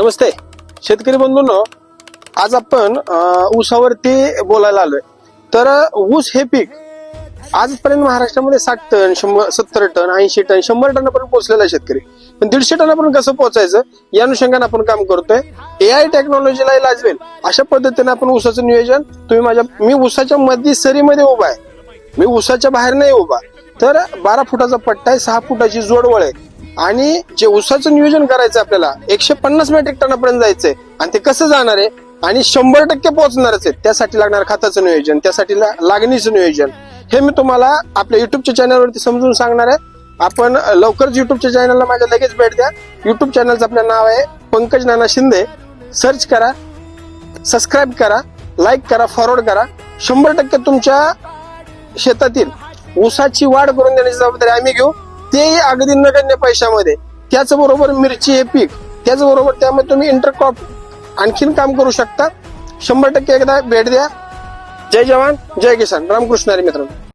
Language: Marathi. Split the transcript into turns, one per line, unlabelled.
नमस्ते शेतकरी बंधूंनो, आज आपण ऊसावरती बोलायला आलोय. तर ऊस हे पीक आजपर्यंत महाराष्ट्रामध्ये 60 टन 70 टन 80 टन 100 टनापर्यंत पोहोचलेला आहे शेतकरी. पण 150 टनापर्यंत कसं पोहोचायचं या अनुषंगाने आपण काम करतोय. AI टेक्नॉलॉजीला लाजवेल अशा पद्धतीने आपण ऊसाचं नियोजन मी ऊसाच्या मध्ये सरीमध्ये उभा आहे, मी ऊसाच्या बाहेर नाही उभा. तर 12 फुटाचा पट्टा आहे, 6 फुटाची जोडवळ आहे आणि जे ऊसाचं नियोजन करायचं आपल्याला 150 मेट्रिक टनापर्यंत जायचंय. आणि ते कसं जाणार आहे आणि 100% पोहोचणारच आहे. त्यासाठी लागणार खताचं नियोजन, त्यासाठी लागणीचं नियोजन हे मी तुम्हाला आपल्या युट्यूबच्या चॅनलवरती समजून सांगणार आहे. आपण लवकरच युट्यूबच्या चॅनलला माझ्या लगेच भेट द्या. युट्यूब चॅनलचं आपलं नाव आहे पंकज नाना शिंदे. सर्च करा, सबस्क्राईब करा, लाईक करा, फॉरवर्ड करा. 100% तुमच्या शेतातील ऊसाची वाढ करून देण्याची जबाबदारी आम्ही घेऊ, तेही अगदी नगण्य पैशामध्ये. त्याचबरोबर मिरची हे पीक, त्याचबरोबर त्यामध्ये तुम्ही इंटरक्रॉप आणखीन काम करू शकता. 100% एकदा भेट द्या. जय जवान जय किसान. रामकृष्ण हरी मित्रांनो.